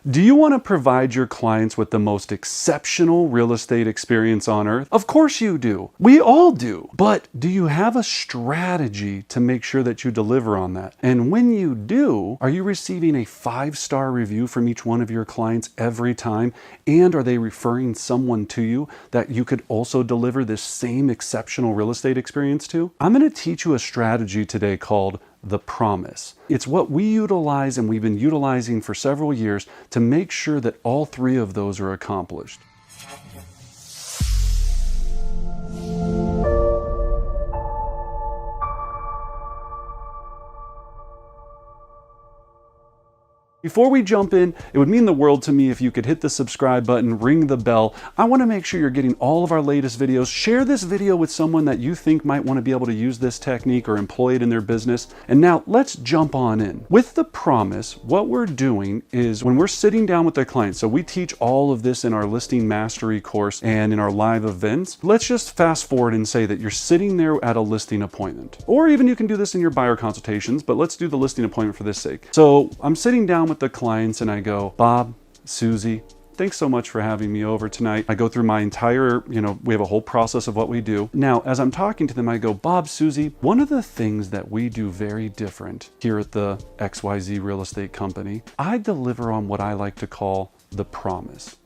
Do you want to provide your clients with the most exceptional real estate experience on earth? Of course you do. We all do. But do you have a strategy to make sure that you deliver on that? And when you do, are you receiving a 5-star review from each one of your clients every time? And are they referring someone to you that you could also deliver this same exceptional real estate experience to? I'm going to teach you a strategy today called the promise. It's what we utilize and we've been utilizing for several years to make sure that all 3 of those are accomplished. Before we jump in, it would mean the world to me if you could hit the subscribe button, ring the bell. I want to make sure you're getting all of our latest videos. Share this video with someone that you think might want to be able to use this technique or employ it in their business. And now let's jump on in. With the promise, what we're doing is when we're sitting down with the client, so we teach all of this in our listing mastery course and in our live events. Let's just fast forward and say that you're sitting there at a listing appointment, or even you can do this in your buyer consultations, but let's do the listing appointment for this sake. So I'm sitting down with the clients and I go, Bob, Susie, thanks so much for having me over tonight. I go through my entire, we have a whole process of what we do. Now, as I'm talking to them, I go, Bob, Susie, one of the things that we do very different here at the XYZ Real Estate Company, I deliver on what I like to call the promise.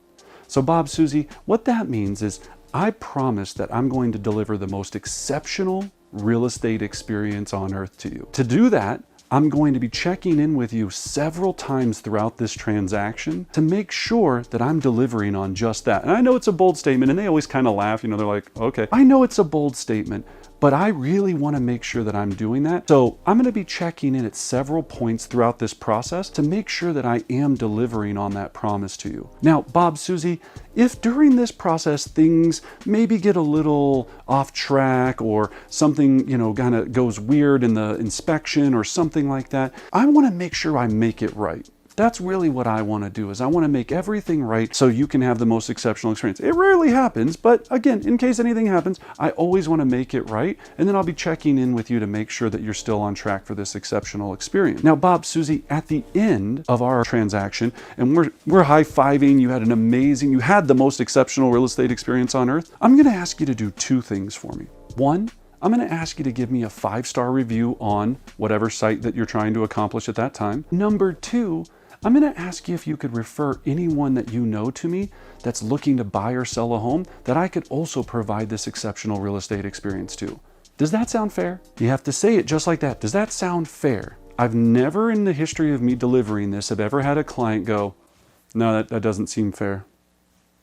So Bob, Susie, what that means is I promise that I'm going to deliver the most exceptional real estate experience on earth to you. To do that, I'm going to be checking in with you several times throughout this transaction to make sure that I'm delivering on just that. And I know it's a bold statement, and they always kind of laugh, they're like, okay, I know it's a bold statement, but I really want to make sure that I'm doing that. So I'm going to be checking in at several points throughout this process to make sure that I am delivering on that promise to you. Now, Bob, Susie, if during this process things maybe get a little off track or something, kind of goes weird in the inspection or something like that, I want to make sure I make it right. That's really what I want to do, is I want to make everything right so you can have the most exceptional experience. It rarely happens, but again, in case anything happens, I always want to make it right. And then I'll be checking in with you to make sure that you're still on track for this exceptional experience. Now, Bob, Susie, at the end of our transaction, and we're high-fiving, you had the most exceptional real estate experience on earth. I'm going to ask you to do 2 things for me. 1, I'm going to ask you to give me a 5-star review on whatever site that you're trying to accomplish at that time. Number 2, I'm going to ask you if you could refer anyone that you know to me that's looking to buy or sell a home that I could also provide this exceptional real estate experience to. Does that sound fair? You have to say it just like that. Does that sound fair? I've never in the history of me delivering this have ever had a client go, no, that doesn't seem fair.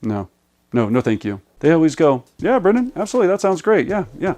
No, thank you. They always go, yeah, Brendan, absolutely, that sounds great. Yeah.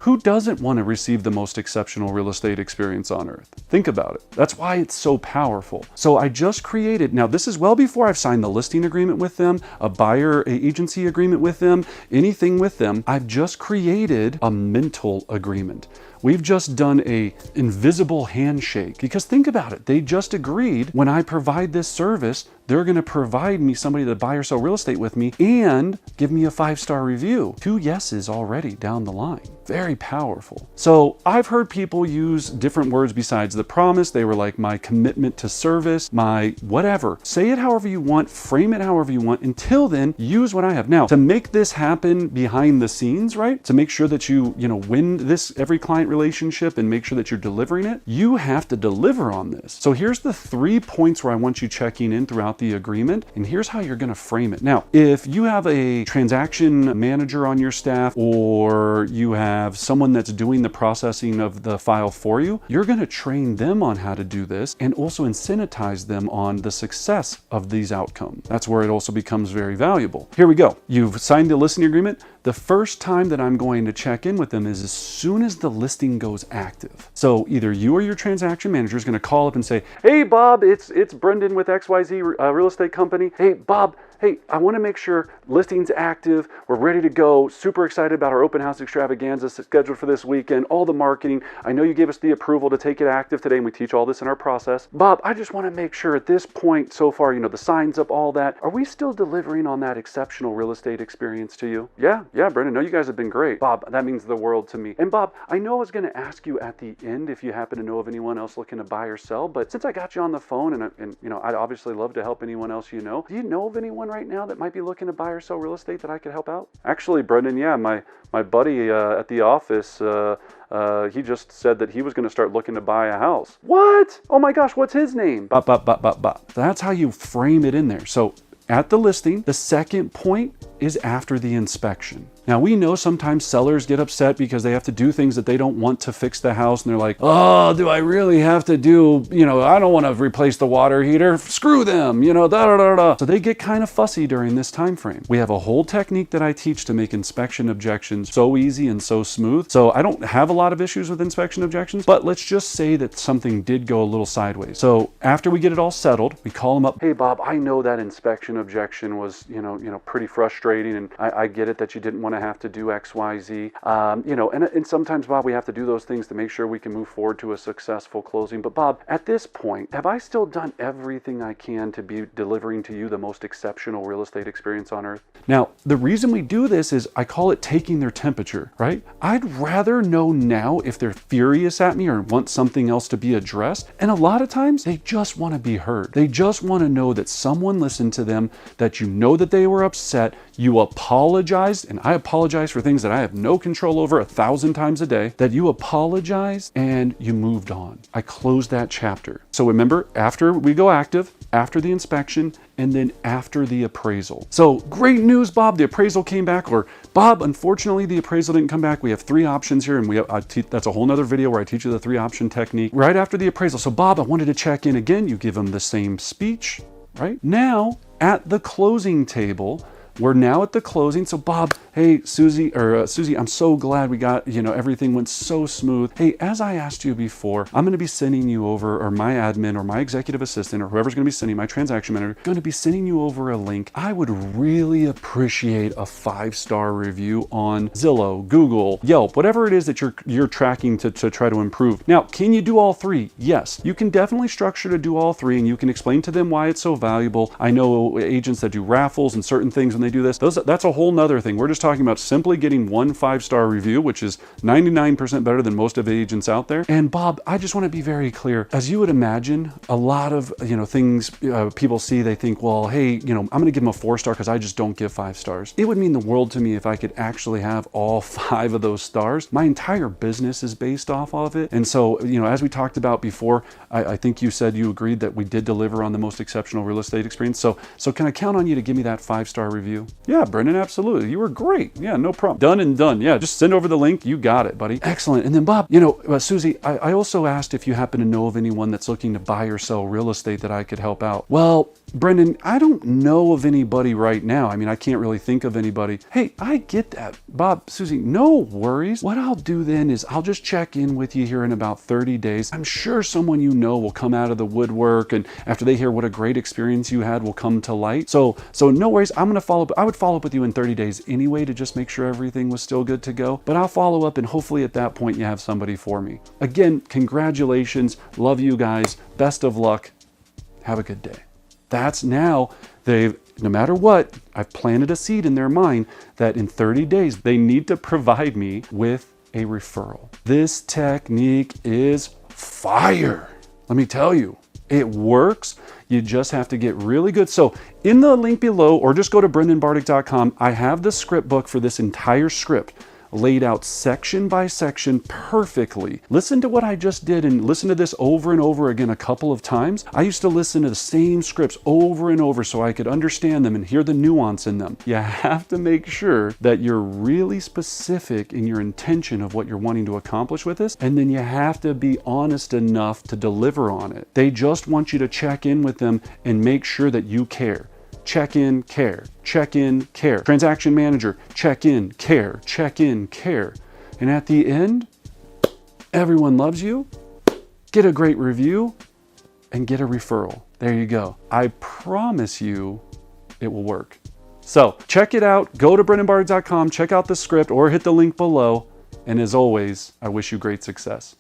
Who doesn't want to receive the most exceptional real estate experience on earth? Think about it. That's why it's so powerful. So I just created, now this is well before I've signed the listing agreement with them, a buyer agency agreement with them, anything with them. I've just created a mental agreement. We've just done a invisible handshake, because think about it. They just agreed when I provide this service, they're going to provide me somebody to buy or sell real estate with me and give me a 5-star review. 2 yeses already down the line. Very powerful. So I've heard people use different words besides the promise. They were like, my commitment to service, my whatever. Say it however you want, frame it however you want. Until then, use what I have. Now, to make this happen behind the scenes, right? To make sure that you win this every client relationship and make sure that you're delivering it, you have to deliver on this. So here's the 3 points where I want you checking in throughout the agreement, and here's how you're going to frame it. Now, if you have a transaction manager on your staff, or you have someone that's doing the processing of the file for you, you're going to train them on how to do this and also incentivize them on the success of these outcomes. That's where it also becomes very valuable. Here we go. You've signed the listing agreement. The first time that I'm going to check in with them is as soon as the listing goes active. So either you or your transaction manager is going to call up and say, hey, Bob, it's Brendan with XYZ Real Estate Company. Hey, Bob, hey, I want to make sure listing's active. We're ready to go. Super excited about our open house extravaganza scheduled for this weekend. All the marketing. I know you gave us the approval to take it active today, and we teach all this in our process. Bob, I just want to make sure at this point so far, you know, the signs up, all that. Are we still delivering on that exceptional real estate experience to you? Yeah, Brendan. No, you guys have been great. Bob, that means the world to me. And Bob, I know I was going to ask you at the end if you happen to know of anyone else looking to buy or sell, but since I got you on the phone, and you know, I'd obviously love to help anyone else you know. Do you know of anyone right now that might be looking to buy or sell real estate that I could help out? Actually, Brendan, yeah, my buddy at the office, he just said that he was going to start looking to buy a house. What? Oh my gosh, what's his name? Bop. That's how you frame it in there. So at the listing, the second point is after the inspection. Now, we know sometimes sellers get upset because they have to do things that they don't want to fix the house, and they're like, oh, do I really have to do, you know, I don't want to replace the water heater. Screw them, you know, da. So they get kind of fussy during this time frame. We have a whole technique that I teach to make inspection objections so easy and so smooth. So I don't have a lot of issues with inspection objections, but let's just say that something did go a little sideways. So after we get it all settled, we call them up. Hey, Bob, I know that inspection objection was, you know, pretty frustrating, and I get it that you didn't want to have to do X, Y, Z. You know, and sometimes, Bob, we have to do those things to make sure we can move forward to a successful closing. But Bob, at this point, have I still done everything I can to be delivering to you the most exceptional real estate experience on earth? Now, the reason we do this is I call it taking their temperature, right? I'd rather know now if they're furious at me or want something else to be addressed. And a lot of times they just want to be heard. They just want to know that someone listened to them, that you know that they were upset, you apologized, and I apologize for things that I have no control over 1,000 times a day, that you apologized and you moved on. I closed that chapter. So remember, after we go active, after the inspection, and then after the appraisal. So great news, Bob, the appraisal came back, or Bob, unfortunately, the appraisal didn't come back. We have 3 options here, and that's a whole nother video where I teach you the 3 option technique right after the appraisal. So Bob, I wanted to check in again. You give them the same speech, right? Now at the closing table, we're now at the closing. So Bob, hey, Susie, I'm so glad we got, you know, everything went so smooth. Hey, as I asked you before, I'm going to be sending you over, or my admin or my executive assistant or whoever's going to be sending, my transaction manager, going to be sending you over a link. I would really appreciate a 5-star review on Zillow, Google, Yelp, whatever it is that you're tracking to try to improve. Now, can you do all 3? Yes, you can definitely structure to do all 3, and you can explain to them why it's so valuable. I know agents that do raffles and certain things when they do this. That's a whole nother thing. We're just talking about simply getting 1 5-star review, which is 99% better than most of the agents out there. And Bob, I just want to be very clear. As you would imagine, a lot of, you know, things people see, they think, well, hey, you know, I'm going to give them a 4-star because I just don't give 5 stars. It would mean the world to me if I could actually have all 5 of those stars. My entire business is based off of it. And so, you know, as we talked about before, I think you said you agreed that we did deliver on the most exceptional real estate experience. So can I count on you to give me that 5-star review? Yeah, Brendan, absolutely. You were great. Yeah, no problem. Done and done. Yeah, just send over the link. You got it, buddy. Excellent. And then Bob, you know, Susie, I also asked if you happen to know of anyone that's looking to buy or sell real estate that I could help out. Well, Brendan, I don't know of anybody right now. I mean, I can't really think of anybody. Hey, I get that. Bob, Susie, no worries. What I'll do then is I'll just check in with you here in about 30 days. I'm sure someone you know will come out of the woodwork, and after they hear what a great experience you had will come to light. So no worries. I'm going to follow up. I would follow up with you in 30 days anyway to just make sure everything was still good to go. But I'll follow up, and hopefully at that point you have somebody for me. Again, congratulations. Love you guys. Best of luck. Have a good day. That's now no matter what, I've planted a seed in their mind that in 30 days, they need to provide me with a referral. This technique is fire. Let me tell you, it works. You just have to get really good. So in the link below, or just go to brendanbartic.com, I have the script book for this entire script laid out section by section perfectly. Listen to what I just did and listen to this over and over again a couple of times. I used to listen to the same scripts over and over so I could understand them and hear the nuance in them. You have to make sure that you're really specific in your intention of what you're wanting to accomplish with this, and then you have to be honest enough to deliver on it. They just want you to check in with them and make sure that you care. Check in, care. Check in, care. Transaction manager, check in, care. Check in, care. And at the end, everyone loves you. Get a great review and get a referral. There you go. I promise you, it will work. So check it out. Go to brennanbarr.com, check out the script, or hit the link below. And as always, I wish you great success.